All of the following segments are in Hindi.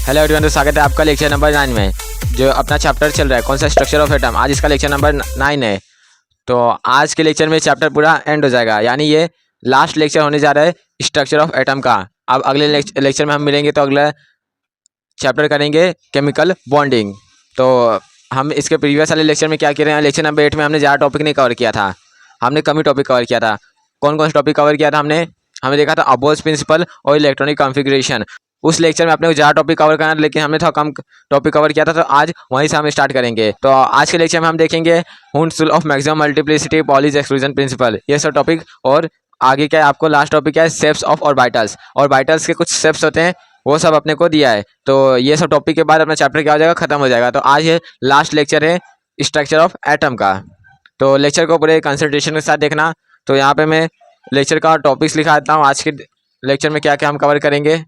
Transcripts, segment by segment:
हेलो एवरीवन, तो स्वागत है आपका लेक्चर नंबर 9 में। जो अपना चैप्टर चल रहा है कौन सा, स्ट्रक्चर ऑफ एटम। आज इसका लेक्चर नंबर 9 है। तो आज के लेक्चर में चैप्टर पूरा एंड हो जाएगा, यानी ये लास्ट लेक्चर होने जा रहा है स्ट्रक्चर ऑफ एटम का। अब अगले लेक्चर में हम मिलेंगे तो अगला चैप्टर करेंगे केमिकल बॉन्डिंग। तो हम इसके प्रीवियस वाले लेक्चर में क्या कर रहे हैं, लेक्चर नंबर 8 में हमने ज़्यादा टॉपिक नहीं कवर किया था, हमने कम ही टॉपिक कवर किया था। कौन कौन सा टॉपिक कवर किया था हमने देखा था अबोल्स प्रिंसिपल और इलेक्ट्रॉनिक कॉन्फ़िगरेशन। उस लेक्चर में अपने को ज़्यादा टॉपिक कवर करना, लेकिन हमने थोड़ा कम टॉपिक कवर किया था, तो आज वहीं से हम स्टार्ट करेंगे। तो आज के लेक्चर में हम देखेंगे Hund's rule of maximum multiplicity, Pauli's exclusion principal, ये सब टॉपिक। और आगे क्या है, आपको लास्ट टॉपिक क्या है, शेप्स ऑफ ऑर्बिटल्स। ऑर्बिटल्स के कुछ शेप्स होते हैं, वो सब अपने को दिया है। तो ये सब टॉपिक के बाद अपना चैप्टर क्या हो जाएगा, खत्म हो जाएगा। तो आज ये लास्ट लेक्चर है स्ट्रक्चर ऑफ एटम का। तो लेक्चर को पूरे कंसंट्रेशन के साथ देखना। तो यहाँ पे मैं लेक्चर का टॉपिक्स लिखा देता हूँ। आज के लेक्चर में क्या क्या हम कवर करेंगे,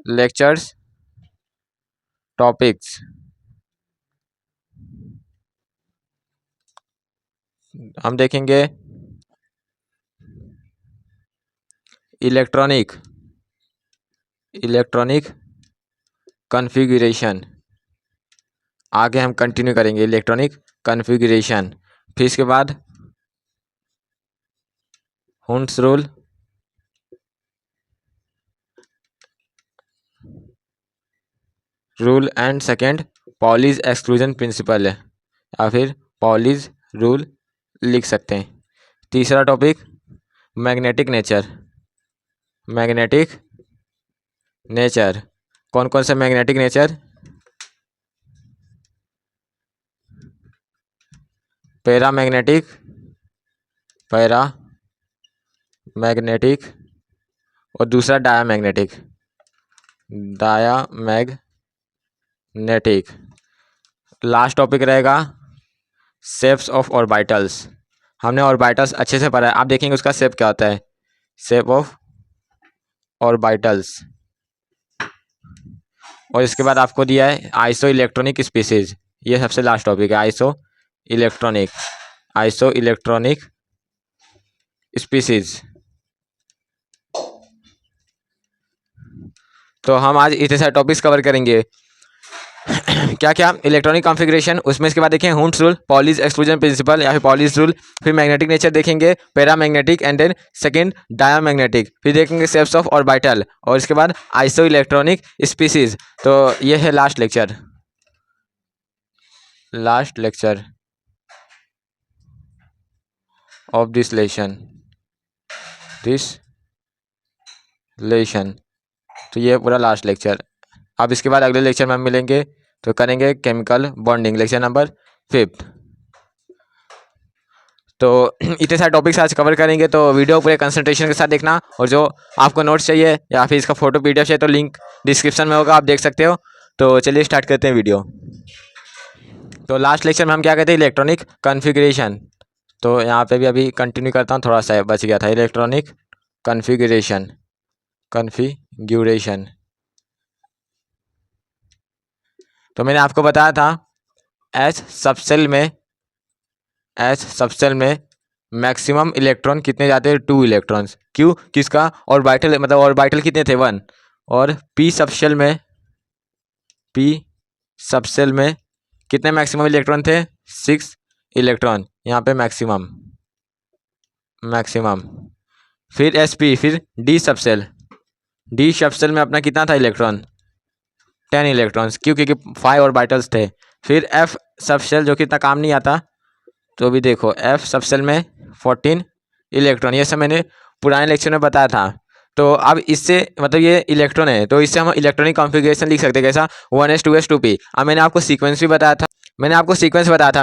लेक्चर्स टॉपिक्स। हम देखेंगे इलेक्ट्रॉनिक कॉन्फ़िगरेशन। आगे हम कंटिन्यू करेंगे इलेक्ट्रॉनिक कॉन्फ़िगरेशन। फिर इसके बाद Hund's rule and second Pauli's exclusion principal है, या फिर पॉलीज रूल लिख सकते हैं। तीसरा टॉपिक मैग्नेटिक नेचर। कौन कौन सा मैग्नेटिक नेचर, पैरामैग्नेटिक और दूसरा डायामैग्नेटिक। लास्ट टॉपिक रहेगा शेप्स ऑफ ऑर्बिटल्स। हमने ऑर्बिटल्स अच्छे से पढ़ा है, आप देखेंगे उसका शेप क्या होता है, शेप ऑफ ऑर्बिटल्स। और इसके बाद आपको दिया है आइसो इलेक्ट्रॉनिक स्पीसीज। ये सबसे लास्ट टॉपिक है, आइसो इलेक्ट्रॉनिक स्पीसीज। तो हम आज इतने सारे टॉपिक्स कवर करेंगे। क्या क्या, इलेक्ट्रॉनिक कॉन्फ़िगरेशन, उसमें इसके बाद देखें Hund's rule, Pauli's exclusion principle या फिर पॉलीज रूल, फिर मैग्नेटिक नेचर देखेंगे, paramagnetic and then second diamagnetic, फिर देखेंगे शेप्स ऑफ ऑर्बिटल, और इसके बाद आइसो इलेक्ट्रॉनिक स्पीसीज। तो ये है लास्ट लेक्चर ऑफ दिस लेशन। तो ये पूरा लास्ट लेक्चर। अब इसके बाद अगले लेक्चर में हम मिलेंगे तो करेंगे केमिकल बॉन्डिंग, लेक्चर नंबर 5। तो इतने सारे टॉपिक्स आज कवर करेंगे, तो वीडियो पूरे कंसंट्रेशन के साथ देखना। और जो आपको नोट्स चाहिए या फिर इसका फोटो PDF चाहिए तो लिंक डिस्क्रिप्शन में होगा, आप देख सकते हो। तो चलिए स्टार्ट करते हैं वीडियो। तो लास्ट लेक्चर में हम क्या कहते हैं, इलेक्ट्रॉनिक कॉन्फ़िगरेशन। तो यहाँ पे भी अभी कंटिन्यू करता हूँ, थोड़ा सा बच गया था, इलेक्ट्रॉनिक कॉन्फ़िगरेशन। तो मैंने आपको बताया था एच सबसेल में मैक्सिमम इलेक्ट्रॉन कितने जाते हैं, 2 इलेक्ट्रॉन्स। क्यों, किसका ऑर्बिटल, मतलब ऑर्बिटल कितने थे, 1। और पी सबसेल में कितने मैक्सिमम इलेक्ट्रॉन थे, 6 इलेक्ट्रॉन। यहाँ पे मैक्सिमम। फिर sp, फिर डी सबसेल में अपना कितना था इलेक्ट्रॉन, 10 इलेक्ट्रॉन्स। क्यों, क्योंकि 5 ऑर्बिटल्स थे। फिर f सबसेल जो कि इतना काम नहीं आता, तो भी देखो f सबसेल में 14 इलेक्ट्रॉन। ये सब मैंने पुराने लेक्चर में बताया था। तो अब इससे मतलब ये इलेक्ट्रॉन है, तो इससे हम इलेक्ट्रॉनिक कॉन्फ़िगरेशन लिख सकते हैं, कैसा, 1s 2s 2p। अब मैंने आपको सीक्वेंस भी बताया था,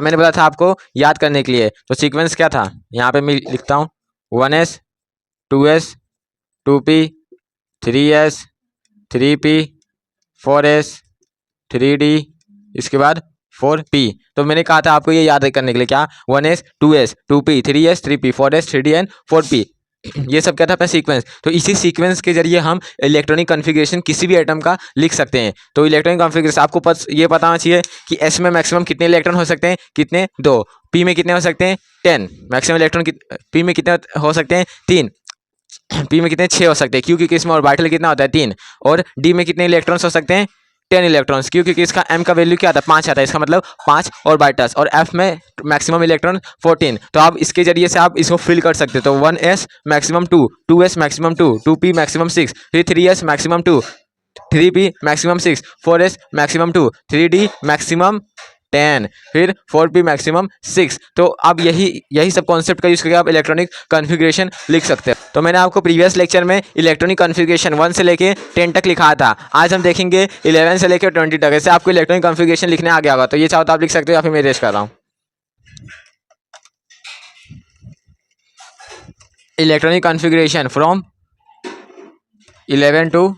मैंने बताया था आपको याद करने के लिए। तो सीक्वेंस क्या था, यहाँ पे मैं लिखता हूँ, 1s 2s 2p 3s 3p 4s 3d, इसके बाद 4p। तो मैंने कहा था आपको ये याद करने के लिए, क्या, 1s 2s 2p 3s 3p 4s 3d and 4p। ये सब क्या था, अपना सीक्वेंस। तो इसी सीक्वेंस के जरिए हम इलेक्ट्रॉनिक कॉन्फ़िगरेशन किसी भी एटम का लिख सकते हैं। तो इलेक्ट्रॉनिक कॉन्फ़िगरेशन आपको ये पता होना चाहिए कि s में मैक्सिमम कितने इलेक्ट्रॉन हो सकते हैं, कितने, 2। p में कितने हो सकते हैं, 10। मैक्सिमम इलेक्ट्रॉन p में कितने हो सकते हैं, 3। पी में कितने 6 हो सकते हैं, क्योंकि इसमें ऑर्बिटल कितना होता है 3, और डी में कितने इलेक्ट्रॉन्स हो सकते हैं 10 इलेक्ट्रॉन्स, क्योंकि इसका एम का वैल्यू क्या आता है 5 आता है, इसका मतलब 5 ऑर्बिटल्स, और एफ में मैक्सिमम इलेक्ट्रॉन 14। तो आप इसके जरिए से आप इसको फिल कर सकते हो। तो 1s maximum 2, 2s maximum 2, 2p maximum 6, फिर 3s maximum 2, 3p maximum 6, 4s maximum 2, 3d maximum 10, फिर 4p मैक्सिमम 6। तो अब यही सब कॉन्सेप्ट का यूज़ करके आप इलेक्ट्रॉनिक कॉन्फ़िगरेशन लिख सकते हैं। तो मैंने आपको प्रीवियस लेक्चर में इलेक्ट्रॉनिक कॉन्फ़िगरेशन 1 से लेके 10 तक लिखा था। आज हम देखेंगे 11 से लेकर 20 तक। ऐसे आपको इलेक्ट्रॉनिक कॉन्फ़िगरेशन लिखने आ गया होगा, तो ये चाहो तो आप लिख सकते हो या फिर मैं रेस्ट कर रहा हूँ। Electronic configuration from 11 to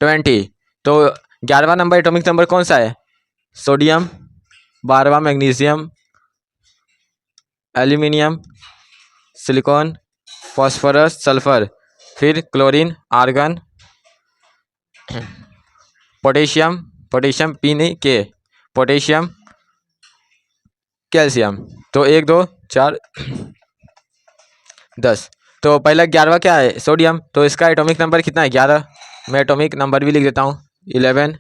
20। तो 11वां नंबर एटॉमिक नंबर कौन सा है? सोडियम, 12वां magnesium, aluminium, silicon, phosphorus, sulphur, फिर chlorine, argon, potassium, potassium P नहीं के, पोटेशियम, कैल्शियम। तो 1 2 4 10। तो पहला 11वां क्या है? सोडियम। तो इसका एटॉमिक नंबर कितना है? 11। मैं एटॉमिक नंबर भी लिख देता हूँ, 11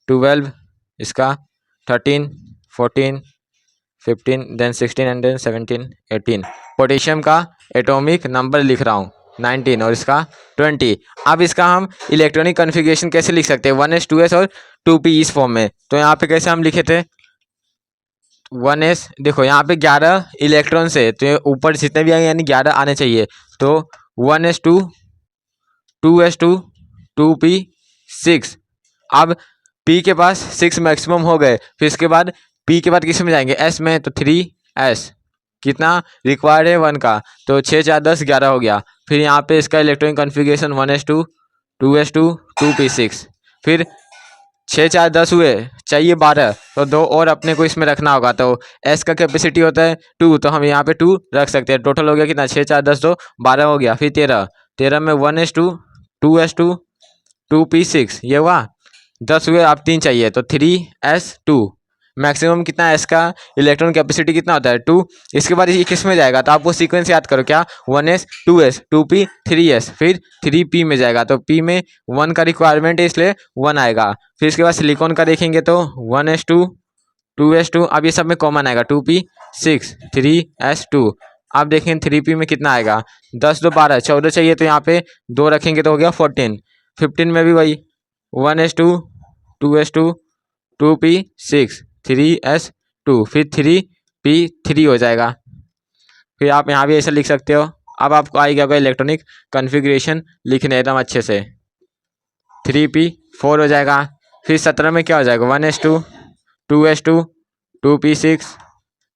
12 इसका, 13 14 15 देन 16 एंड देन 17 18। पोटेशियम का एटॉमिक नंबर लिख रहा हूँ 19 और इसका 20। अब इसका हम इलेक्ट्रॉनिक कॉन्फ़िगरेशन कैसे लिख सकते हैं? 1s 2s और 2p इस फॉर्म में। तो यहाँ पे कैसे हम लिखे थे? 1s, देखो यहाँ पे 11 इलेक्ट्रॉन्स है, तो ऊपर जितने भी आए यानी 11 आने चाहिए। तो 1s2, 2s2, 2p 6। अब p के पास 6 मैक्सिमम हो गए, फिर इसके बाद p के बाद किस में जाएंगे? s में। तो 3s कितना रिक्वायर्ड है 1 का, तो 6 4 10 11 हो गया। फिर यहाँ पे इसका electronic configuration 1s2, 2s2, 2p6, फिर 6 4 10 हुए, चाहिए 12, तो 2 और अपने को इसमें रखना होगा। तो s का कैपेसिटी होता है 2, तो हम यहाँ पे 2 रख सकते हैं। टोटल हो गया कितना? 6 4 10 2 12 हो गया। फिर 13 में 1s2, 2s2, 2p6 ये हुआ 10 हुए, अब 3 चाहिए, तो 3s2। मैक्सिमम कितना है? s का इलेक्ट्रॉन कैपेसिटी कितना होता है? 2। इसके बाद ये किस में जाएगा? तो आपको सीक्वेंस याद करो क्या? 1s 2s 2p 3s, फिर 3p में जाएगा। तो p में 1 का रिक्वायरमेंट है इसलिए 1 आएगा। फिर इसके बाद सिलिकॉन का देखेंगे तो 1s2, 2s2, अब ये सब में कॉमन आएगा 2p6 3s2। अब देखें 3p में कितना आएगा? 10 2 12 14 चाहिए, तो यहाँ पे 2 रखेंगे तो हो गया 14। 15 में भी वही 1s2, 2s2, 2p6 3s2, फिर 3p3 हो जाएगा। फिर आप यहाँ भी ऐसा लिख सकते हो। अब आपको आएगा होगा इलेक्ट्रॉनिक कॉन्फ़िगरेशन लिखने एकदम अच्छे से, 3p4 हो जाएगा। फिर 17 में क्या हो जाएगा? 1s2, 2s2, 2p6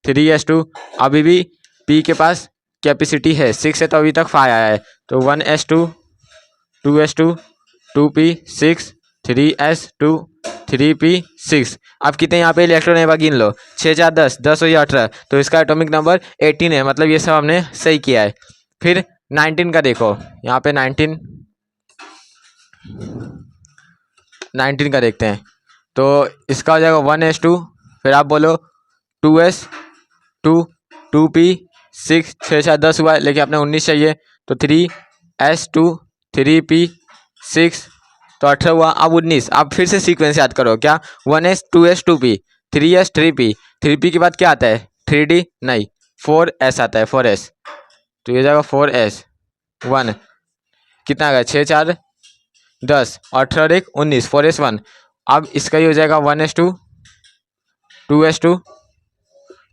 3s2। अभी भी p के पास कैपेसिटी है 6 है, तो अभी तक 5 आया है। तो 1s2, 2s2, 2p6 3s2 3p6। अब कितने यहाँ पे इलेक्ट्रॉन है गिन लो, 6 4 10 10 हो या 18, तो इसका एटॉमिक नंबर 18 है। मतलब ये सब हमने सही किया है। फिर 19 का देखो, यहाँ पे 19 का देखते हैं। तो इसका हो जाएगा 1s2, फिर आप बोलो 2s2, 2p6 6 4 10 हुआ, लेकिन आपने 19 चाहिए, तो 3s2 3p6, तो 18 हुआ। अब 19। अब फिर से सीक्वेंस याद करो क्या? 1s 2s 2p 3s 3p, 3p के बाद क्या आता है? 3d नहीं, 4s आता है, 4s। तो ये जाएगा 4s 1, कितना आ गया? 6 4 10 18 और 1 19, 4s 1। अब इसका ही हो जाएगा 1s2, 2s2,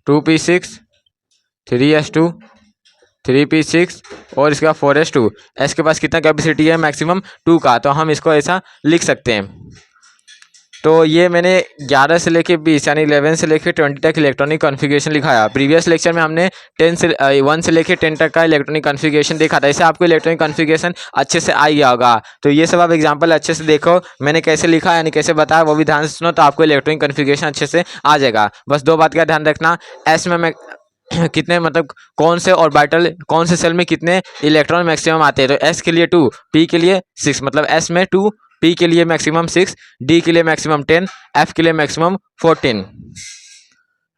2p6 3s2 3p6 और इसका 4s2। s के पास कितना कैपेसिटी है? मैक्सिमम 2 का, तो हम इसको ऐसा लिख सकते हैं। तो ये मैंने 11 से लेके 20 यानी 11 से लेके 20 तक इलेक्ट्रॉनिक कॉन्फ़िगरेशन लिखाया। प्रीवियस लेक्चर में हमने 1 से लेके 10 तक का इलेक्ट्रॉनिक कॉन्फ़िगरेशन देखा था। इससे आपको इलेक्ट्रॉनिक कॉन्फ़िगरेशन अच्छे से आ गया होगा। तो ये सब आप एग्जांपल अच्छे से देखो, मैंने कैसे लिखा यानी कैसे बताया वो भी ध्यान से सुनो, तो आपको इलेक्ट्रॉनिक कॉन्फ़िगरेशन अच्छे से आ जाएगा। बस 2 बात का ध्यान रखना, एस में मैं कितने मतलब कौन से ऑर्बिटल कौन से सेल में कितने इलेक्ट्रॉन मैक्सिमम आते हैं? तो एस के लिए 2, पी के लिए 6, मतलब एस में 2, पी के लिए मैक्सिमम 6, डी के लिए मैक्सिमम 10, एफ के लिए मैक्सिमम 14।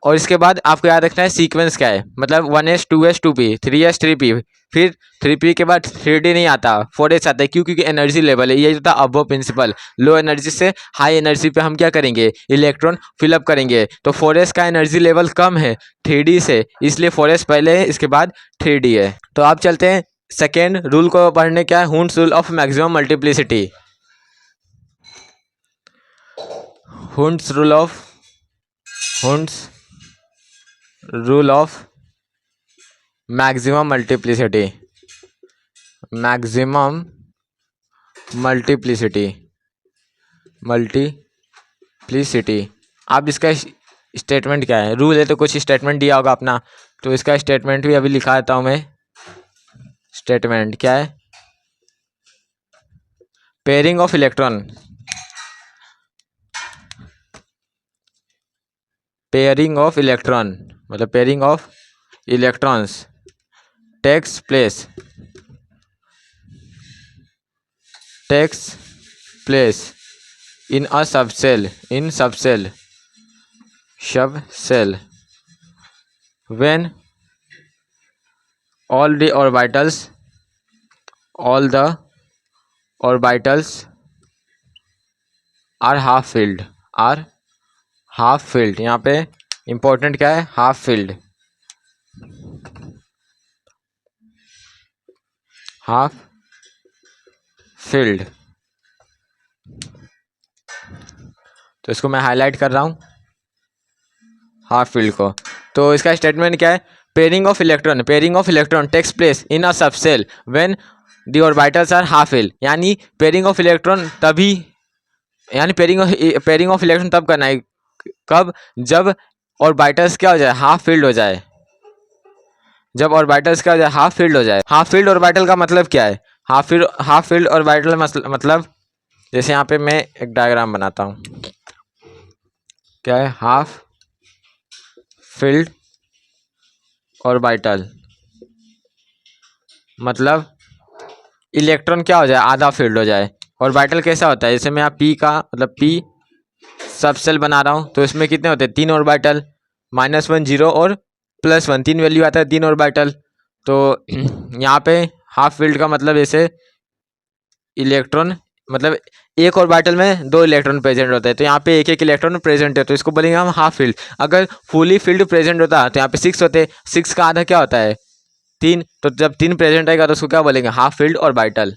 और इसके बाद आपको याद रखना है सीक्वेंस क्या है, मतलब 1s 2s 2p 3s 3p, फिर 3p के बाद 3d नहीं आता, 4s आता है। क्यों? क्योंकि एनर्जी लेवल है, ये होता है अबो प्रिंसिपल। लो एनर्जी से हाई एनर्जी पे हम क्या करेंगे, इलेक्ट्रॉन फिलअप करेंगे। तो 4s का एनर्जी लेवल कम है 3d से, इसलिए 4s पहले है, इसके बाद 3d है। तो आप चलते हैं सेकेंड रूल को पढ़ने, क्या है, Hund's rule of maximum multiplicity. Hund's rule of maximum multiplicity, multiplicity. आप इसका स्टेटमेंट क्या है, रूल है तो कुछ स्टेटमेंट दिया होगा अपना, तो इसका स्टेटमेंट भी अभी लिखा देता हूँ मैं। स्टेटमेंट क्या है, पेयरिंग ऑफ इलेक्ट्रॉन, मतलब pairing of electrons takes place in a subcell when all the orbitals are half filled, यहाँ पे इंपॉर्टेंट क्या है, हाफ फिल्ड। तो इसको मैं हाईलाइट कर रहा हूँ, हाफ फील्ड को। तो इसका स्टेटमेंट क्या है, pairing of electron takes place in a subshell when the orbitals are half filled. यानी पेयरिंग ऑफ इलेक्ट्रॉन तब करना है, कब, जब ऑर्बिटल्स क्या हो जाए, हाफ फील्ड हो जाए। हाफ फील्ड ऑर्बिटल का मतलब क्या है, हाफ फील्ड ऑर्बिटल मतलब, जैसे यहाँ पे मैं एक डायग्राम बनाता हूँ, क्या है, हाफ फील्ड ऑर्बिटल मतलब इलेक्ट्रॉन क्या हो जाए, आधा फील्ड हो जाए। ऑर्बिटल कैसा होता है, जैसे मैं यहाँ पी का मतलब पी सबसेल बना रहा हूँ, तो इसमें कितने होते हैं, 3 ऑर्बिटल, -1 0 और +1, 3 वैल्यू आता है, 3 ऑर्बिटल। तो यहाँ पे हाफ फील्ड का मतलब जैसे इलेक्ट्रॉन, मतलब एक ऑर्बिटल में 2 इलेक्ट्रॉन प्रेजेंट होते हैं, तो यहाँ पे एक इलेक्ट्रॉन प्रेजेंट है, तो इसको बोलेंगे हम हाफ फील्ड। अगर फुली फील्ड प्रेजेंट होता तो यहाँ पे 6 होते, 6 का आधा क्या होता है, 3, तो जब 3 प्रेजेंट आएगा तो उसको क्या बोलेंगे, हाफ फील्ड ऑर्बिटल।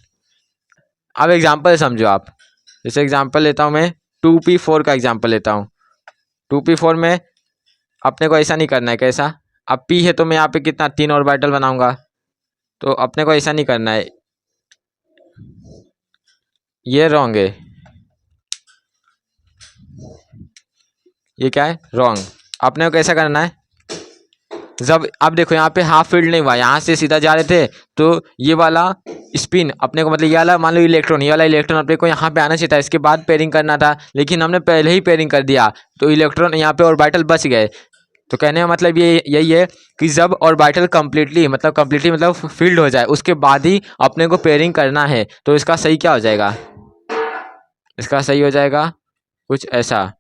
अब एग्जाम्पल समझो आप, जैसे एग्जाम्पल लेता हूँ मैं 2p4 का एग्जाम्पल लेता हूँ। 2p4 में अपने को ऐसा नहीं करना है, कैसा, अब p है तो मैं यहाँ पे कितना 3 ऑर्बिटल बनाऊंगा, तो अपने को ऐसा नहीं करना है, ये रॉन्ग है, ये क्या है, रॉन्ग। अपने को कैसा करना है, जब आप देखो यहाँ पे हाफ फील्ड नहीं हुआ, यहाँ से सीधा जा रहे थे, तो ये वाला स्पिन अपने को, मतलब ये वाला मान लो इलेक्ट्रॉन, ये वाला इलेक्ट्रॉन अपने को यहाँ पे आना चाहिए था, इसके बाद पेयरिंग करना था, लेकिन हमने पहले ही पेयरिंग कर दिया, तो इलेक्ट्रॉन यहाँ पे ऑर्बिटल बच गए। तो कहने का मतलब ये यही है कि जब ऑर्बिटल कंप्लीटली मतलब फील्ड हो जाए, उसके बाद ही अपने को पेयरिंग करना है। तो इसका सही क्या हो जाएगा, इसका सही हो जाएगा कुछ ऐसा,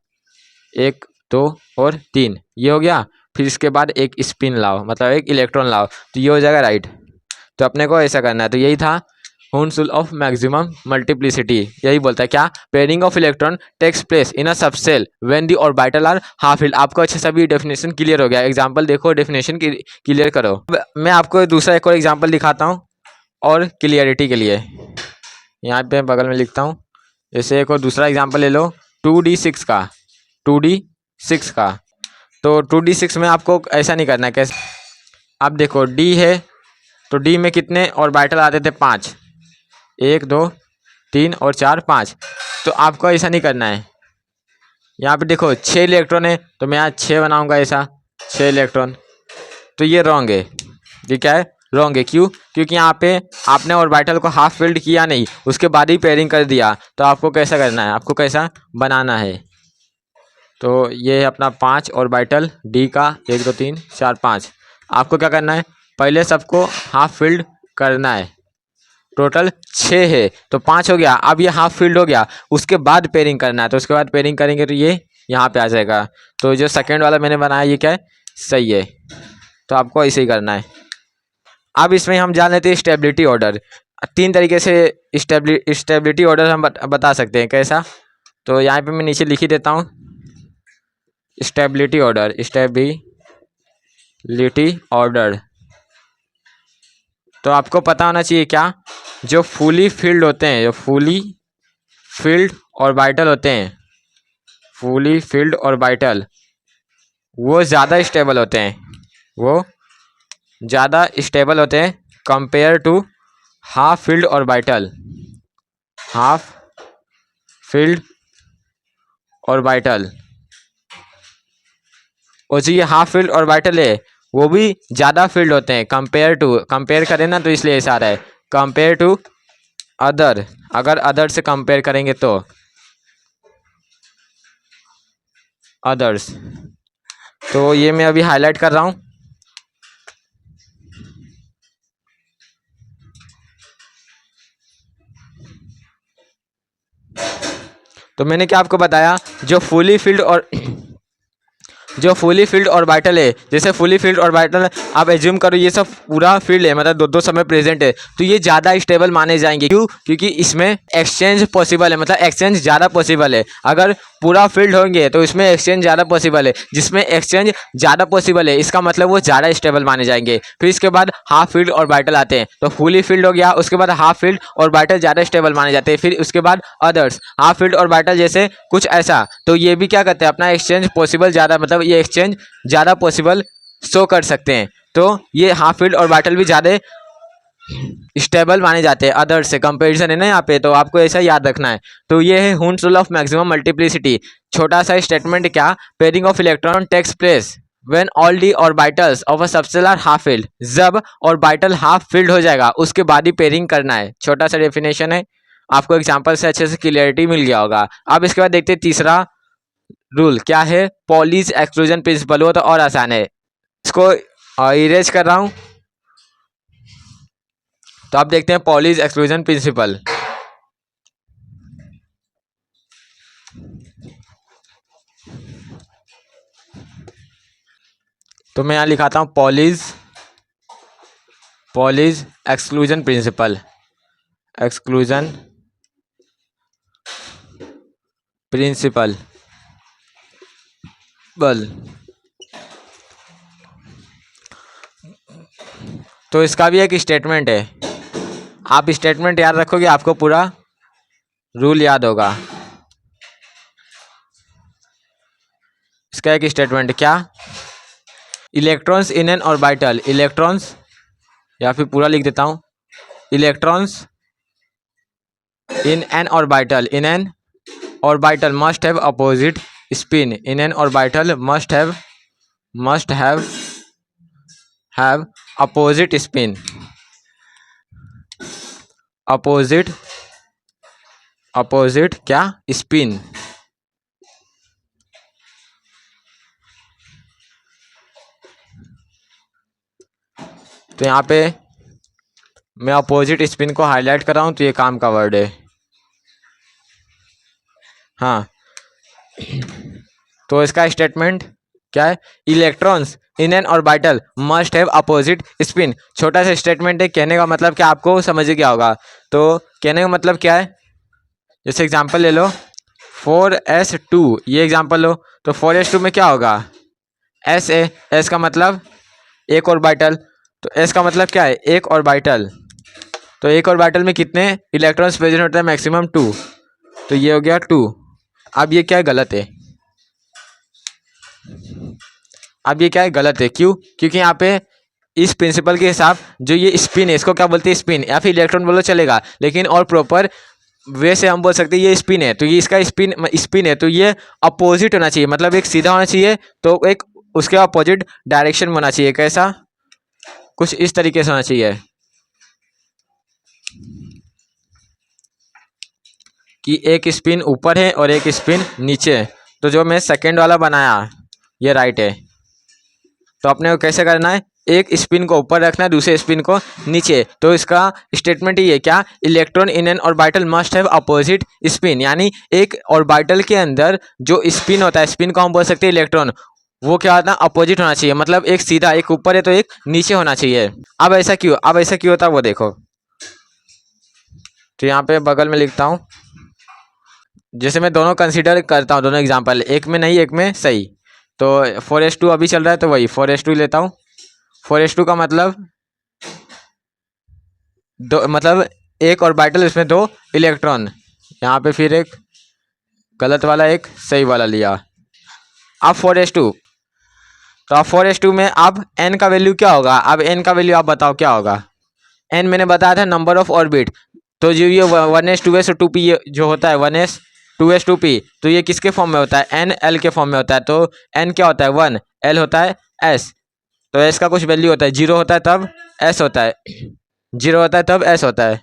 1 2 और 3, ये हो गया। फिर इसके बाद एक स्पिन लाओ, मतलब एक इलेक्ट्रॉन लाओ, तो ये हो जाएगा राइट। तो अपने को ऐसा करना है। तो यही था Hund's rule of maximum multiplicity, यही बोलता है क्या, pairing of electron takes place in a subshell when the orbital are half filled. आपको अच्छे सभी डेफिनेशन क्लियर हो गया, एग्जांपल देखो, डेफिनेशन क्लियर करो। मैं आपको दूसरा एक और एग्जांपल दिखाता हूँ और क्लियरिटी के लिए, यहाँ पे बगल में लिखता हूँ। जैसे एक और दूसरा एग्जांपल ले लो 2d6 का। तो 2d6 में आपको ऐसा नहीं करना है, कैसे, आप देखो d है, तो d में कितने ऑर्बिटल आते थे, 5, 1 2 3 और 4 5। तो आपको ऐसा नहीं करना है, यहाँ पे देखो 6 इलेक्ट्रॉन है, तो मैं यहाँ 6 बनाऊंगा ऐसा, 6 इलेक्ट्रॉन। तो ये रॉन्ग है, ये क्या है, रॉन्ग है। क्यों? क्योंकि यहाँ पे आपने ऑर्बिटल को हाफ फील्ड किया नहीं, उसके बाद ही पेयरिंग कर दिया। तो आपको कैसा करना है, आपको कैसा बनाना है, तो ये है अपना 5 ऑर्बिटल डी का, 1 2 3 4 5। आपको क्या करना है, पहले सबको हाफ फील्ड करना है, टोटल 6 है, तो 5 हो गया, अब ये हाफ फील्ड हो गया, उसके बाद पेयरिंग करना है। तो उसके बाद पेयरिंग करेंगे तो ये यहाँ पे आ जाएगा। तो जो सेकेंड वाला मैंने बनाया ये क्या है, सही है। तो आपको ऐसे ही करना है। अब इसमें हम जान लेते हैं स्टेबिलिटी ऑर्डर। 3 तरीके से स्टेबिलिटी ऑर्डर हम बता सकते हैं। कैसा, तो यहाँ पे मैं नीचे लिख ही देता हूँ स्टेबिलिटी ऑर्डर। स्टेबिलिटी ऑर्डर तो आपको पता होना चाहिए क्या, जो फुली फिल्ड होते हैं, जो फुली फिल्ड ऑर्बिटल होते हैं, फुली फिल्ड ऑर्बिटल वो ज़्यादा स्टेबल होते हैं, वो ज़्यादा स्टेबल होते हैं compare to half filled orbital. Half filled orbital, और जो ये हाफ फील्ड ऑर्बिटल है वो भी ज़्यादा फील्ड होते हैं कंपेयर करें ना, तो इसलिए ऐसा आ रहा है कंपेयर टू अदर। अगर अदर से कंपेयर करेंगे तो अदर्स, तो ये मैं अभी हाईलाइट कर रहा हूँ। तो मैंने क्या आपको बताया, जो फुली फील्ड ऑर्बिटल है, जैसे फुली फील्ड ऑर्बिटल आप एज्यूम करो ये सब पूरा फील्ड है, मतलब दो समय प्रेजेंट है, तो ये ज़्यादा स्टेबल माने जाएंगे। क्यों, क्योंकि इसमें एक्सचेंज पॉसिबल है, मतलब एक्सचेंज ज़्यादा पॉसिबल है। अगर पूरा फील्ड होंगे तो इसमें एक्सचेंज ज़्यादा पॉसिबल है, जिसमें एक्सचेंज ज़्यादा पॉसिबल है इसका मतलब वो ज़्यादा स्टेबल माने जाएंगे। फिर इसके बाद हाफ फील्ड ऑर्बिटल आते हैं, तो फुली फील्ड हो गया, उसके बाद हाफ फील्ड ऑर्बिटल ज़्यादा स्टेबल माने जाते हैं। फिर उसके बाद अदर्स, हाफ फील्ड ऑर्बिटल जैसे कुछ ऐसा, तो ये भी क्या करते हैं, अपना एक्सचेंज पॉसिबल ज़्यादा, मतलब ये एक्सचेंज ज़्यादा पॉसिबल शो कर सकते हैं। तो ये हाफ फील्ड ऑर्बिटल भी ज़्यादा स्टेबल माने जाते हैं अदर से, कंपैरिजन है ना यहाँ पे, तो आपको ऐसा याद रखना है। तो ये है Hund's rule of maximum multiplicity. छोटा सा स्टेटमेंट, क्या, pairing of electron takes place when all D orbitals of a subshell are half filled. जब ऑर्बिटल हाफ फील्ड हो जाएगा उसके बाद ही पेयरिंग करना है। छोटा सा डेफिनेशन है, आपको एग्जाम्पल से अच्छे से क्लियरिटी मिल गया होगा। अब इसके बाद देखते हैं तीसरा रूल क्या है, पॉलीज एक्सक्लूजन प्रिंसिपल। वो तो और आसान है, इसको इरेज कर रहा हूँ। तो आप देखते हैं पॉलीज एक्सक्लूजन प्रिंसिपल। तो मैं यहाँ लिखाता हूँ Pauli's exclusion principal. Exclusion principle तो इसका भी एक स्टेटमेंट है। आप स्टेटमेंट याद रखोगे आपको पूरा रूल याद होगा। इसका एक स्टेटमेंट क्या, electrons in an orbital, electrons, या फिर पूरा लिख देता हूँ, electrons in an orbital, in an orbital must have opposite spin, in an orbital must have opposite spin, opposite क्या, स्पिन। तो यहाँ पे मैं अपोजिट स्पिन को हाईलाइट कर रहा हूँ, तो ये काम का वर्ड है। हाँ, तो इसका स्टेटमेंट क्या है, electrons in an orbital must have opposite spin. छोटा सा स्टेटमेंट है, कहने का मतलब क्या आपको समझ गया होगा। तो कहने का मतलब क्या है, जैसे एग्जांपल ले लो 4s2, ये एग्जांपल लो, तो 4s2 में क्या होगा, एस का मतलब एक ऑर्बिटल, तो एस का मतलब क्या है, एक ऑर्बिटल। तो एक ऑर्बिटल में कितने इलेक्ट्रॉन्स प्रेजेंट होते हैं, मैक्सिमम 2, तो ये हो गया 2। अब ये क्या है, गलत है। अब ये क्या है, गलत है। क्यों, क्योंकि यहाँ पे इस प्रिंसिपल के हिसाब जो ये स्पिन है इसको क्या बोलते हैं, स्पिन, या फिर इलेक्ट्रॉन बोलो चलेगा, लेकिन और प्रॉपर वे से हम बोल सकते हैं ये स्पिन है, तो ये इसका स्पिन है, तो ये अपोजिट होना चाहिए, मतलब एक सीधा होना चाहिए, तो एक उसके अपोजिट डायरेक्शन में होना चाहिए। कैसा, कुछ इस तरीके से होना चाहिए कि एक स्पिन ऊपर है और एक स्पिन नीचे है। तो जो मैं सेकेंड वाला बनाया ये राइट है। तो अपने को कैसे करना है, एक स्पिन को ऊपर रखना है, दूसरे स्पिन को नीचे। तो इसका स्टेटमेंट ये है क्या, electron in an orbital must have opposite spin, यानी एक ऑर्बिटल के अंदर जो स्पिन होता है, स्पिन को हम बोल सकते हैं इलेक्ट्रॉन, वो क्या होता है, अपोजिट होना चाहिए। मतलब एक सीधा, एक ऊपर है तो एक नीचे होना चाहिए। अब ऐसा क्यों होता है वो देखो। तो यहाँ पे बगल में लिखता हूँ, जैसे मैं दोनों कंसीडर करता हूँ, दोनों एग्जांपल, एक में नहीं एक में सही। तो 4:2 अभी चल रहा है तो वही 4:2 लेता हूँ। 4:2 का मतलब मतलब एक ऑर्बिटल, इसमें 2 इलेक्ट्रॉन, यहाँ पे फिर एक गलत वाला एक सही वाला लिया। अब 4:2, तो अब 4:2 में अब n का वैल्यू क्या होगा, अब n का वैल्यू आप बताओ क्या होगा। n मैंने बताया था नंबर ऑफ ऑर्बिट, तो जो ये 1s 2s 2p जो होता है 1s 2s 2p, तो ये किसके फॉर्म में होता है, n l के फॉर्म में होता है। तो n क्या होता है 1, l होता है s, तो s का कुछ वैल्यू होता है, 0 होता है तब s होता है, 0 होता है तब s होता है।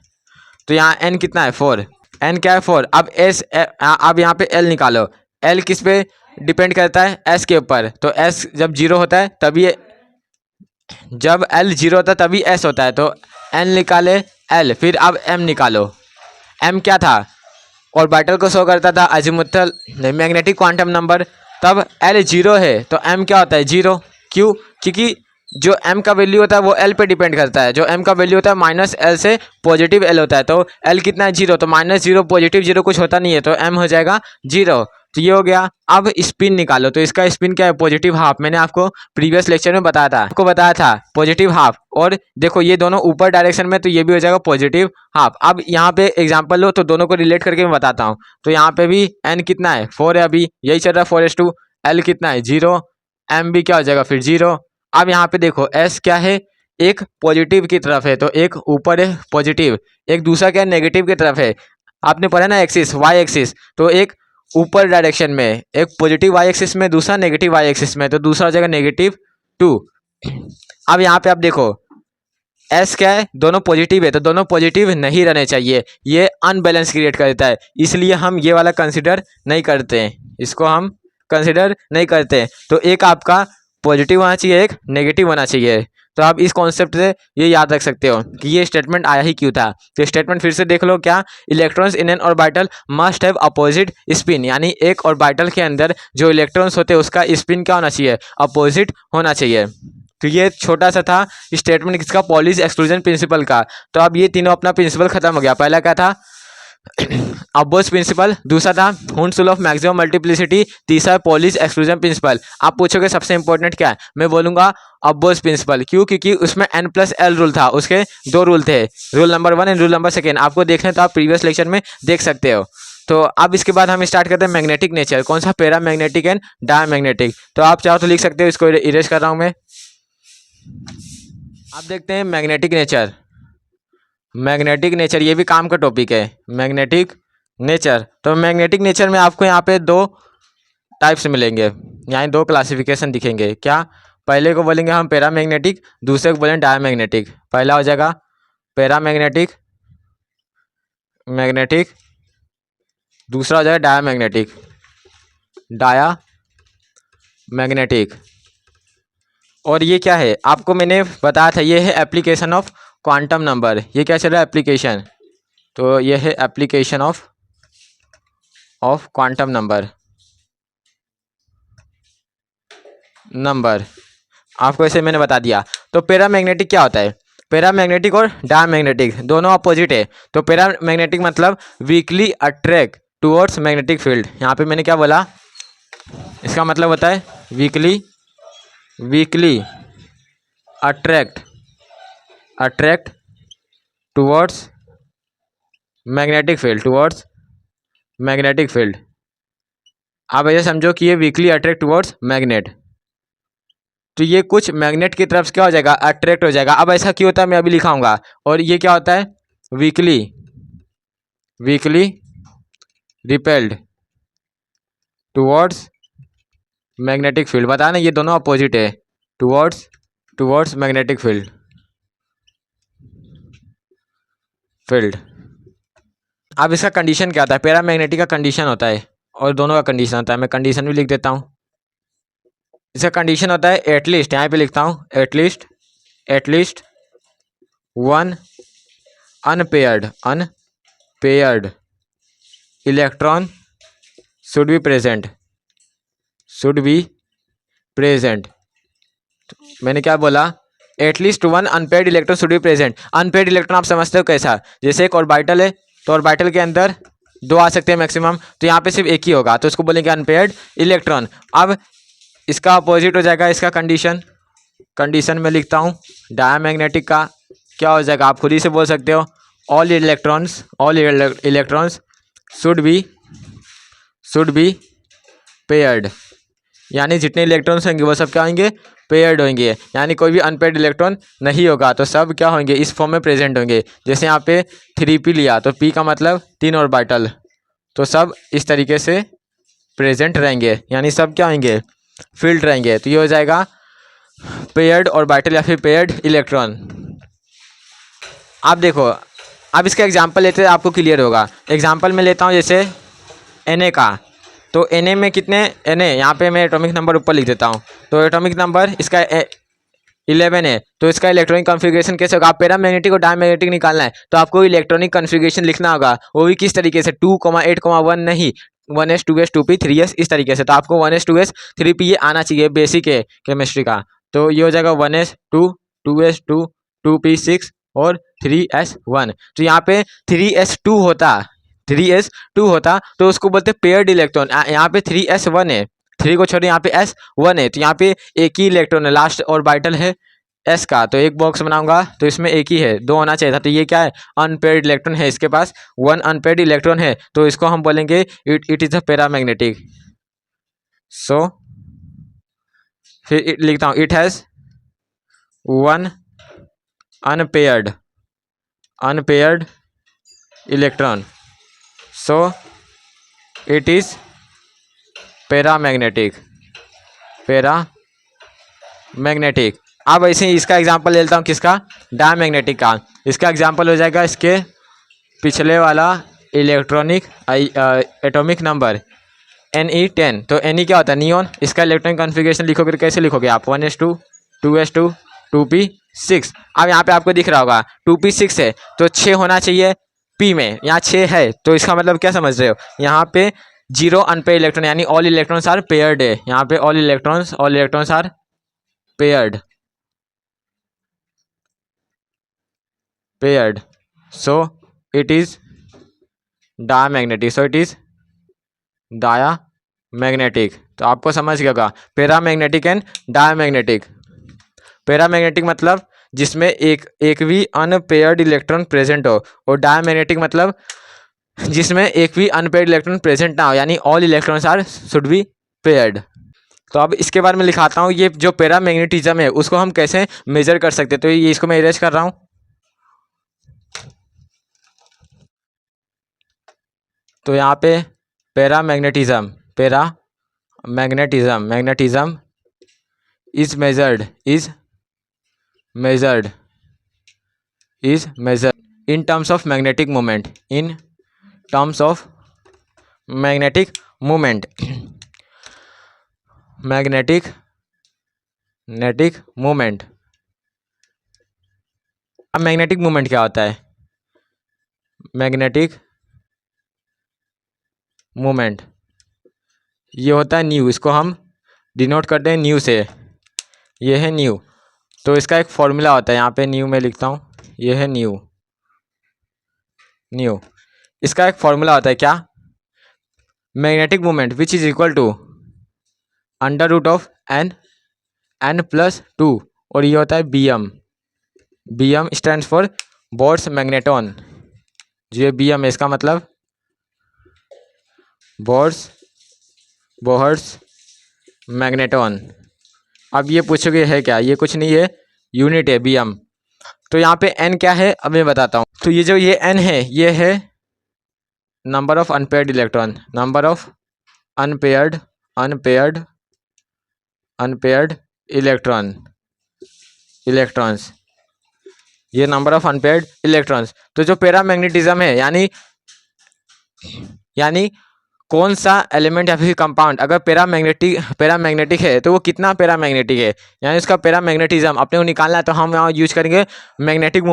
तो यहाँ n कितना है 4, n क्या है 4। अब s, अब यहाँ पे l निकालो, l किस पे डिपेंड करता है, s के ऊपर। तो s जब 0 होता है तभी, जब l 0 होता है तभी s होता है। तो n निकाले l, फिर अब m निकालो, m क्या था, ऑर्बिटल को शो करता था अजीमुथल मैग्नेटिक क्वांटम नंबर, तब l 0 है तो m क्या होता है 0। क्यों, क्योंकि जो m का वैल्यू होता है वो l पे डिपेंड करता है, जो m का वैल्यू होता है -l से पॉजिटिव l होता है। तो l कितना है 0, तो -0 पॉजिटिव 0 कुछ होता नहीं है, तो m हो जाएगा 0। तो ये हो गया। अब स्पिन निकालो, तो इसका स्पिन क्या है, पॉजिटिव हाफ। मैंने आपको प्रीवियस लेक्चर में बताया था पॉजिटिव हाफ। और देखो ये दोनों ऊपर डायरेक्शन में, तो ये भी हो जाएगा पॉजिटिव हाफ। अब यहाँ पे एग्जांपल लो तो दोनों को रिलेट करके मैं बताता हूँ। तो यहाँ पे भी n कितना है 4 है, अभी यही चल रहा है 4:2, l कितना है 0, m भी क्या हो जाएगा फिर 0। अब यहाँ पे देखो s क्या है, एक पॉजिटिव की तरफ है, तो एक ऊपर है पॉजिटिव, एक दूसरा क्या है नेगेटिव की तरफ है। आपने पढ़ा ना एक्सिस, वाई एक्सिस, तो एक ऊपर डायरेक्शन में, एक पॉजिटिव वाई एक्सिस में, दूसरा नेगेटिव वाई एक्सिस में, तो दूसरा हो जाएगा -2। अब यहाँ पे आप देखो एस क्या है, दोनों पॉजिटिव है, तो दोनों पॉजिटिव नहीं रहने चाहिए, ये अनबैलेंस क्रिएट कर देता है, इसलिए हम ये वाला कंसिडर नहीं करते हैं, इसको हम कंसिडर नहीं करते। तो एक आपका पॉजिटिव होना चाहिए, एक नेगेटिव होना चाहिए। तो आप इस कॉन्सेप्ट से ये याद रख सकते हो कि ये स्टेटमेंट आया ही क्यों था। तो स्टेटमेंट फिर से देख लो, क्या, electrons in an orbital must have opposite spin, यानी एक ऑर्बिटल के अंदर जो इलेक्ट्रॉन्स होते हैं उसका स्पिन क्या होना चाहिए, अपोजिट होना चाहिए। तो ये छोटा सा था स्टेटमेंट किसका, पॉलीज एक्सक्लूजन प्रिंसिपल का। तो अब ये तीनों अपना प्रिंसिपल खत्म हो गया। पहला क्या था अबोस प्रिंसिपल, दूसरा था Hund's rule of maximum multiplicity, तीसरा पॉलीज एक्सक्लूजन प्रिंसिपल। आप पूछोगे सबसे इंपॉर्टेंट क्या है, मैं बोलूंगा अबोस प्रिंसिपल। क्यों, क्योंकि उसमें n+l रूल था, उसके 2 रूल थे, rule number 1 and rule number 2। आपको देखने तो आप प्रीवियस लेक्चर में देख सकते हो। तो अब इसके बाद हम स्टार्ट करते हैं मैग्नेटिक नेचर, कौन सा, पैरा मैग्नेटिक एंड डायमैग्नेटिक। तो आप चाहो तो लिख सकते हो, इसको इरेज कर रहा हूं मैं। आप देखते हैं मैग्नेटिक नेचर, मैग्नेटिक नेचर ये भी काम का टॉपिक है, मैग्नेटिक नेचर। तो मैग्नेटिक नेचर में आपको यहाँ पे 2 टाइप्स मिलेंगे, यहाँ 2 क्लासिफिकेशन दिखेंगे। क्या, पहले को बोलेंगे हम पैरामैग्नेटिक, दूसरे को बोलेंगे डायमैग्नेटिक। पहला हो जाएगा पैरामैग्नेटिक, मैग्नेटिक, दूसरा हो जाएगा डायमैग्नेटिक, डाया मैग्नेटिक। और ये क्या है, आपको मैंने बताया था, ये है एप्लीकेशन ऑफ क्वांटम नंबर। ये क्या चल रहा है, एप्लीकेशन, तो ये है एप्लीकेशन ऑफ क्वांटम नंबर। आपको ऐसे मैंने बता दिया। तो पैरामैग्नेटिक क्या होता है, पैरामैग्नेटिक और डायमैग्नेटिक दोनों अपोजिट है। तो पैरामैग्नेटिक मतलब weekly attract towards magnetic field. यहाँ पे मैंने क्या बोला, इसका मतलब होता है weekly attract towards magnetic field, आप ऐसे समझो कि ये वीकली अट्रैक्ट टुवर्ड्स मैग्नेट। तो ये कुछ मैग्नेट की तरफ से क्या हो जाएगा, अट्रैक्ट हो जाएगा। अब ऐसा क्यों होता है मैं अभी लिखाऊंगा। और ये क्या होता है, weekly repelled towards magnetic field. बताना ये दोनों अपोजिट है, टुवर्ड्स मैग्नेटिक फील्ड। अब इसका कंडीशन क्या होता है, पैरामैग्नेटिक का कंडीशन होता है और दोनों का कंडीशन होता है। मैं कंडीशन भी लिख देता हूँ। इसका कंडीशन होता है एटलीस्ट, यहाँ पे लिखता हूँ at least at least one unpaired electron should be present. मैंने क्या बोला? At least one unpaired electron should be present. Unpaired electron आप समझते हो कैसा? जैसे एक ऑर्बिटल है, तो ऑर्बिटल के अंदर दो आ सकते हैं मैक्सिमम, तो यहाँ पे सिर्फ एक ही होगा, तो उसको बोलेंगे अनपेयर्ड इलेक्ट्रॉन। अब इसका अपोजिट हो जाएगा इसका कंडीशन में लिखता हूँ। डायमैग्नेटिक का क्या हो जाएगा? आप खुद ही से बोल सकते हो, all electrons should be paired. यानी जितने इलेक्ट्रॉन्स होंगे वो सब क्या होंगे? पेयर्ड होंगे। यानी कोई भी अनपेयर्ड इलेक्ट्रॉन नहीं होगा, तो सब क्या होंगे? इस फॉर्म में प्रेजेंट होंगे। जैसे यहाँ पे 3p लिया, तो p का मतलब 3 ऑर्बिटल, तो सब इस तरीके से प्रेजेंट रहेंगे, यानी सब क्या होंगे? फील्ड रहेंगे। तो ये हो जाएगा पेयर्ड ऑर्बिटल या फिर पेयर्ड इलेक्ट्रॉन। आप देखो, अब इसका एग्जांपल लेते हैं, आपको क्लियर होगा। एग्जांपल में लेता हूँ जैसे Na का, तो Na में कितने Na, यहाँ पे मैं एटॉमिक नंबर ऊपर लिख देता हूँ। तो एटॉमिक नंबर इसका 11 है, तो इसका इलेक्ट्रॉनिक कॉन्फ़िगरेशन कैसे होगा? आप पैरामैग्नेटिक और डायमैग्नेटिक निकालना है, तो आपको इलेक्ट्रॉनिक कॉन्फ़िगरेशन लिखना होगा, वो भी किस तरीके से? 2,8,1 नहीं, 1s 2s 2p 3s इस तरीके से। तो आपको 1s 2s 3p ये आना चाहिए, बेसिक है केमिस्ट्री का। तो ये हो जाएगा 1s 2 2s 2 2p 6 और 3s 1। तो यहाँ पे 3s 2 होता तो उसको बोलते पेयर्ड इलेक्ट्रॉन। यहाँ पे 3s 1 है, 3 को छोड़े यहाँ पे s 1 है, तो यहाँ पे एक ही इलेक्ट्रॉन है, लास्ट ऑर्बिटल है s का, तो एक बॉक्स बनाऊंगा तो इसमें एक ही है, 2 होना चाहिए था। तो ये क्या है? अनपेयर्ड इलेक्ट्रॉन है, इसके पास 1 अनपेयर्ड इलेक्ट्रॉन है, तो इसको हम बोलेंगे इट इज अ पैरामैग्नेटिक। सो फिर लिखता हूँ, it has 1 unpaired electron, so it is paramagnetic. अब ऐसे ही इसका एग्जांपल ले लेता हूँ, किसका? डायमैग्नेटिक का। इसका एग्जांपल हो जाएगा इसके पिछले वाला इलेक्ट्रॉनिक एटॉमिक नंबर Ne10। तो Ne क्या होता है? नियॉन। इसका इलेक्ट्रॉनिक कॉन्फ़िगरेशन लिखोगे तो कैसे लिखोगे आप? 1s2 2s2 2p6। अब यहाँ पे आपको दिख रहा होगा 2p6 है, तो 6 होना चाहिए p में, यहाँ 6 है, तो इसका मतलब क्या समझ रहे हो? यहाँ पे 0 अनपेयर्ड इलेक्ट्रॉन, यानी ऑल इलेक्ट्रॉन्स आर पेयर्ड है। यहाँ पे all electrons are paired, so it is diamagnetic. तो आपको समझ गया होगा पैरामैग्नेटिक एंड डायमैग्नेटिक। पैरामैग्नेटिक मतलब जिसमें एक भी अनपेयर्ड इलेक्ट्रॉन प्रेजेंट हो, और डायमैग्नेटिक मतलब जिसमें एक भी अनपेयर्ड इलेक्ट्रॉन प्रेजेंट ना हो, यानी all electrons are should be paired. तो अब इसके बारे में लिखाता हूँ, ये जो पैरामैग्नेटिज्म है उसको हम कैसे मेजर कर सकते हैं। तो ये इसको मैं इरेज कर रहा हूँ। तो यहाँ पे magnetism is measured in terms of magnetic moment, magnetic moment। अब मैग्नेटिक मोमेंट क्या होता है? मैग्नेटिक मोमेंट ये होता है न्यू, इसको हम डिनोट करते हैं न्यू से, ये है न्यू। तो इसका एक फॉर्मूला होता है, यहाँ पे न्यू में लिखता हूँ, ये है न्यू। इसका एक फॉर्मूला होता है क्या? Magnetic moment which is equal to √n+2, और ये होता है bm stands for Bohr's magneton. जो ये bm है इसका मतलब बोहर्स मैग्नेटॉन। अब ये पूछोगे है क्या? ये कुछ नहीं है, यूनिट है bm। तो यहाँ पे n क्या है अब मैं बताता हूँ। तो ये जो ये n है, ये है number of unpaired electron, number of unpaired electrons, ये नंबर ऑफ अनपेयर्ड इलेक्ट्रॉन्स। तो जो पैरामैग्नेटिज्म है, यानी कौन सा एलिमेंट या फिर कंपाउंड अगर पैरामैग्नेटिक है तो वो कितना पैरामैग्नेटिक है, यानी उसका पैरामैग्नेटिज्म अपने को निकालना है। तो हम यहाँ यूज करेंगे मैग्नेटिक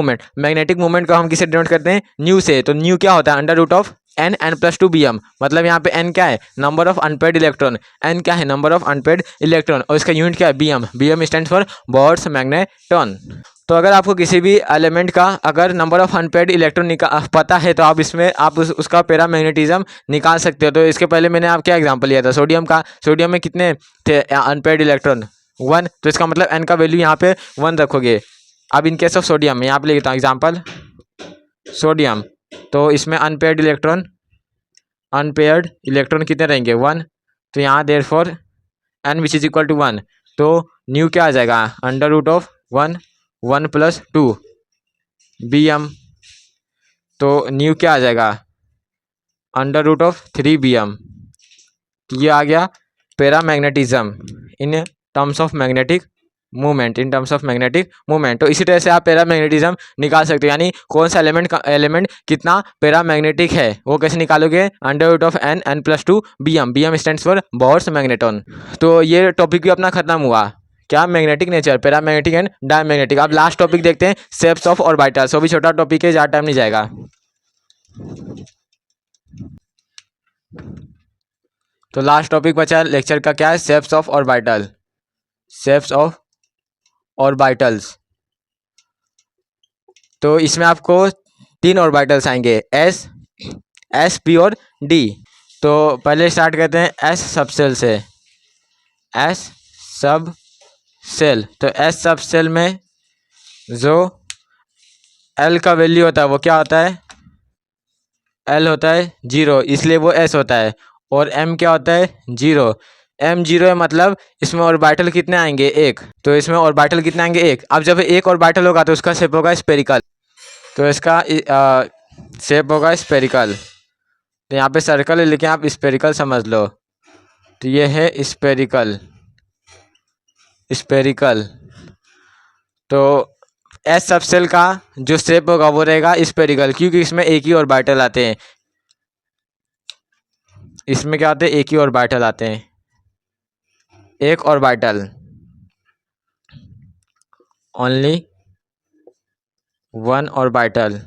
मोमेंट को हम किसे डिनोट करते हैं, न्यू से। तो न्यू क्या होता है, under root of n+2 bm। मतलब यहाँ पे n क्या है, number of unpaired electron, n क्या है, नंबर ऑफ अनपेड इलेक्ट्रॉन, और इसका यूनिट क्या है, bm stand for Bohr's magneton. तो अगर आपको किसी भी एलिमेंट का अगर नंबर ऑफ अनपेड इलेक्ट्रॉन पता है तो आप इसमें आप उसका पैरामैग्नेटिज्म निकाल सकते हो। तो इसके पहले मैंने आप क्या एग्जांपल लिया था, सोडियम का। सोडियम में कितने थे अनपेड इलेक्ट्रॉन, 1। तो इसका मतलब n का वैल्यू यहाँ पे 1 रखोगे। अब इन केस ऑफ सोडियम मैं यहाँ पे लिखता हूँ एग्जाम्पल सोडियम। तो इसमें अनपेड इलेक्ट्रॉन कितने रहेंगे, 1। तो यहाँ there for n which is equal to 1। तो न्यू क्या आ जाएगा, अंडर रूट ऑफ 1 + 2 bm। तो न्यू क्या आ जाएगा, अंडर रूट ऑफ 3 bm। तो ये आ गया paramagnetism in terms of magnetic movement. तो इसी तरह से आप पैरामैग्नेटिज्म निकाल सकते हो, यानी कौन सा एलिमेंट कितना पैरामैग्नेटिक है वो कैसे निकालोगे, under root of n+2 bm stands for Bohr's magneton. तो ये टॉपिक भी अपना खत्म हुआ, क्या, magnetic nature, paramagnetic and diamagnetic. अब लास्ट टॉपिक देखते हैं, शेप्स ऑफ ऑर्बिटल्स। वो भी छोटा टॉपिक है, ज़्यादा टाइम नहीं जाएगा। तो लास्ट टॉपिक बचा लेक्चर का क्या है, शेप्स ऑफ ऑर्बिटल्स। तो इसमें आपको 3 ऑर्बिटल्स आएंगे, एस पी और डी। तो पहले स्टार्ट करते हैं एस सबसेल से। एस सब सेल, तो एस सब सेल में जो एल का वैल्यू होता है वो क्या होता है, एल होता है 0, इसलिए वो एस होता है। और एम क्या होता है, 0। एम 0 है, मतलब इसमें ऑर्बिटल कितने आएंगे, 1। तो इसमें ऑर्बिटल कितने आएंगे, 1। अब जब एक ऑर्बिटल होगा तो उसका शेप होगा स्पेरिकल। तो इसका शेप होगा स्पेरिकल। तो यहाँ पे सर्कल है लेकिन आप स्पेरिकल समझ लो। तो ये है स्पेरिकल। तो एस सबसेल का जो शेप होगा वो रहेगा स्पेरिकल, क्योंकि इसमें एक ही ऑर्बिटल आते हैं। इसमें क्या आते हैं, एक ही ऑर्बिटल आते हैं, एक orbital, only 1 orbital.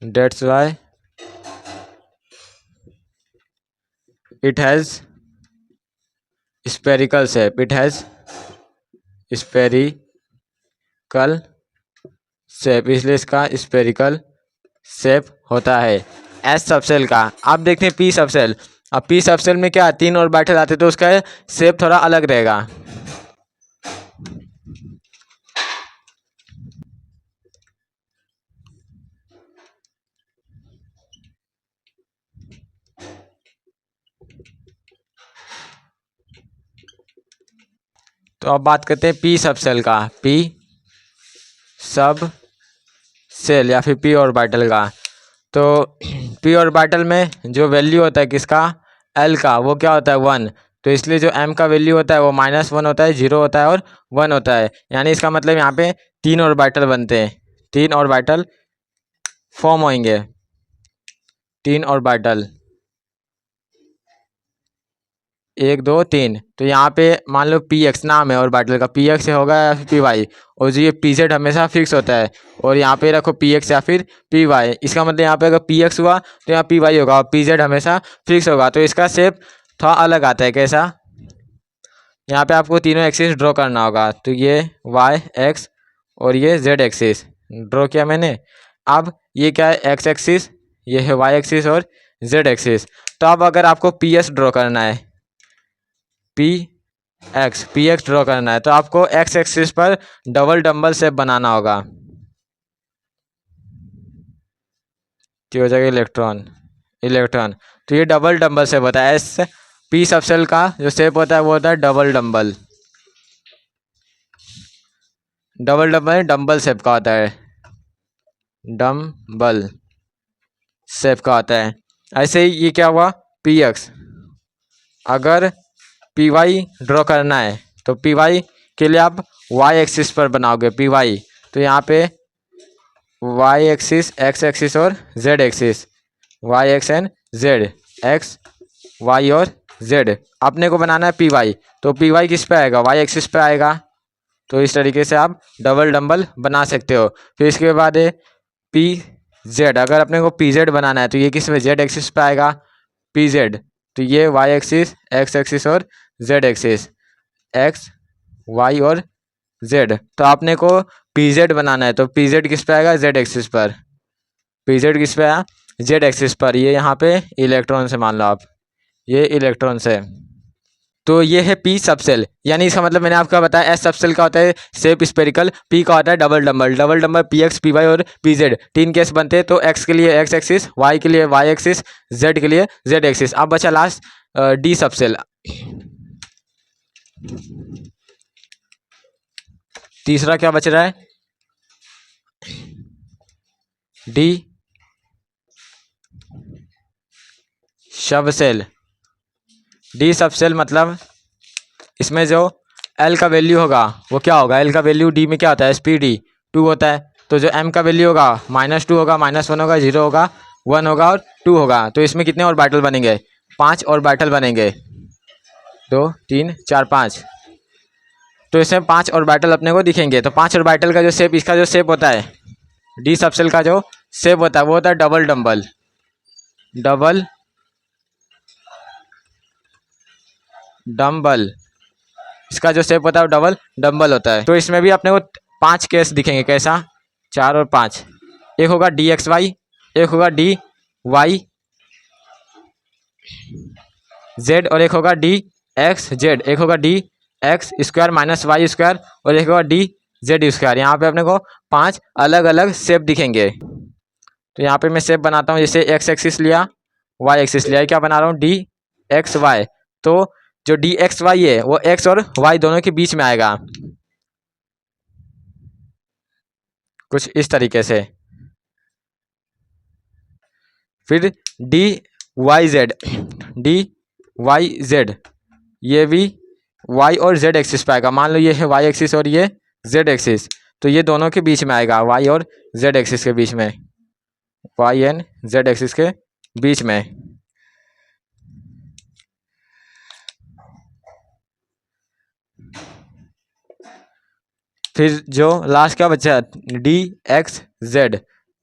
That's why it has spherical shape. It has spherical shape, इसलिए इसका स्पेरिकल शेप होता है एस सबसेल का। आप देखते हैं पी सबसेल। अब पी सबसेल में क्या 3 ऑर्बिटल आते तो उसका शेप थोड़ा अलग रहेगा। तो अब बात करते हैं पी सबसेल का, पी सब सेल या फिर पी ऑर्बिटल का। तो पी ऑर्बिटल में जो वैल्यू होता है किसका, एल का, वो क्या होता है 1। तो इसलिए जो एम का वैल्यू होता है वो -1 होता है, 0 होता है और 1 होता है। यानी इसका मतलब यहाँ पे 3 ऑर्बिटल बनते हैं, 3 ऑर्बिटल फॉर्म होंगे, 3 ऑर्बिटल, 1 2 3। तो यहाँ पे मान लो पी एक्स नाम है ऑर्बिटल का, पी एक्स होगा या फिर पी वाई, और जो ये पी जेड हमेशा फिक्स होता है। और यहाँ पे रखो पी एक्स या फिर पी वाई। इसका मतलब यहाँ पे अगर पी एक्स हुआ तो यहाँ पी वाई होगा, और पी जेड हमेशा फिक्स होगा। तो इसका शेप थोड़ा अलग आता है, कैसा, यहाँ पे आपको तीनों एक्सिस ड्रॉ करना होगा। तो ये वाई एक्स और ये जेड एक्सिस ड्रॉ किया मैंने। अब ये क्या है, एक्स एक्सिस, ये है वाई एक्सिस और जेड एक्सिस। तो अब अगर आपको पी एस ड्रॉ करना है, पी एक्स ड्रॉ करना है, तो आपको एक्स एक्सिस पर डबल डंबल शेप बनाना होगा। क्या हो जाएगा, इलेक्ट्रॉन। तो ये डबल डंबल शेप होता है। एस पी सबसेल का जो शेप होता है वो होता है डबल डंबल शेप का होता है, डंबल शेप का होता है। ऐसे ही ये क्या हुआ, पी एक्स। अगर पी वाई ड्रॉ करना है तो पी वाई के लिए आप वाई एक्सिस पर बनाओगे पी वाई। तो यहाँ पे वाई एक्सिस, एक्स एक्सिस और z axis, y x and z, x y और जेड। अपने को बनाना है पी वाई, तो पी वाई किस पे आएगा, वाई एक्सिस पे आएगा। तो इस तरीके से आप डबल डंबल बना सकते हो। फिर इसके बाद है पी जेड, अगर अपने को पी जेड बनाना है तो ये किस में, जेड एक्सिस पे आएगा पी जेड। तो ये वाई एक्सिस, एक्स एक्सिस और जेड एक्सिस, एक्स वाई और जेड। तो आपने को पी जेड बनाना है तो पी जेड किस पे आएगा, जेड एक्सिस पर। पी जेड किस पे आया, जेड एक्सिस पर। ये यहाँ पे इलेक्ट्रॉन से मान लो आप, ये इलेक्ट्रॉन से। तो ये है पी सबसेल, यानी इसका मतलब मैंने आपको बताया एस सबसेल का होता है शेप स्पेरिकल, पी का होता है double dumbbell. Double dumbbell p x, p y और पी जेड, तीन केस बनते हैं। तो एक्स के लिए एक्स एक्सिस, वाई के लिए वाई एक्सिस, जेड के लिए जेड एक्सिस। अब बचा लास्ट डी सबसेल। तीसरा क्या बच रहा है, डी सबसेल। डी सबसेल मतलब इसमें जो एल का वैल्यू होगा वो क्या होगा, एल का वैल्यू डी में क्या होता है, SPD 2 होता है। तो जो एम का वैल्यू होगा -2 होगा, -1 होगा, 0 होगा, 1 होगा और 2 होगा। तो इसमें कितने ऑर्बिटल बनेंगे, 5 ऑर्बिटल बनेंगे, 2 3 4 5। तो इसमें 5 ऑर्बिटल अपने को दिखेंगे। तो 5 ऑर्बिटल का जो शेप, इसका जो शेप होता है डी सबसेल का जो शेप होता है वो होता है डबल डंबल। डबल डंबल, इसका जो शेप होता है वो डबल डंबल होता है। तो इसमें भी अपने को 5 केस दिखेंगे, कैसा, 4 और 5। एक होगा डी एक्स वाई, एक होगा डी वाई जेड और एक होगा डी एक्स जेड, एक होगा d x square minus y square और एक होगा डी जेड स्क्वायर। यहाँ पे अपने को 5 अलग अलग शेप दिखेंगे। तो यहाँ पे मैं शेप बनाता हूँ, जैसे एक्स एक्सिस लिया, वाई एक्सिस लिया, क्या बना रहा हूँ, डी एक्स वाई। तो जो डी एक्स वाई है वो एक्स और वाई दोनों के बीच में आएगा, कुछ इस तरीके से। फिर d y z, d y z, ये भी वाई और जेड एक्सिस पे आएगा। मान लो ये है वाई एक्सिस और ये जेड एक्सिस, तो ये दोनों के बीच में आएगा, वाई और जेड एक्सिस के बीच में, वाई एंड जेड एक्सिस के बीच में। फिर जो लास्ट का बच्चा डी एक्स जेड,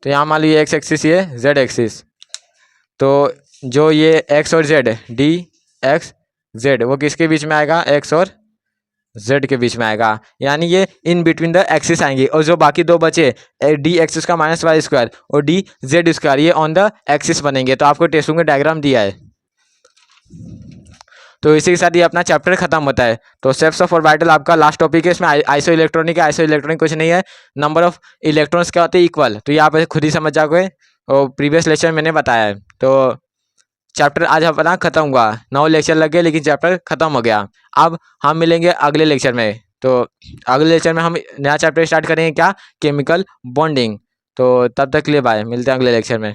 तो यहाँ मान लीजिए एक्स एक्सिस, ये जेड एक्सिस। तो जो ये एक्स और जेड, डी एक्स जेड, वो किसके बीच में आएगा, एक्स और जेड के बीच में आएगा, यानी ये इन बिटवीन द एक्सिस आएंगे। और जो बाकी दो बचे, डी एक्सिस का माइनस वाई स्क्वायर और डी जेड स्क्वायर, ये ऑन द एक्सिस बनेंगे। तो आपको टेस्ट में डायग्राम दिया है। तो इसी के साथ ये अपना चैप्टर खत्म होता है। तो शेप्स ऑफ ऑर्बिटल आपका लास्ट टॉपिक है। इसमें आइसो इलेक्ट्रॉनिक है, आइसो इलेक्ट्रॉनिक कुछ नहीं है, नंबर ऑफ इलेक्ट्रॉन्स क्या होते हैं, इक्वल। तो ये आप खुद ही समझ जाओगे, और प्रीवियस लेक्चर में मैंने बताया है। तो चैप्टर आज अपना खत्म हुआ, 9 लेक्चर लग गए लेकिन चैप्टर खत्म हो गया। अब हम मिलेंगे अगले लेक्चर में। तो अगले लेक्चर में हम नया चैप्टर स्टार्ट करेंगे, क्या, केमिकल बॉन्डिंग। तो तब तक के लिए बाय, मिलते हैं अगले लेक्चर में।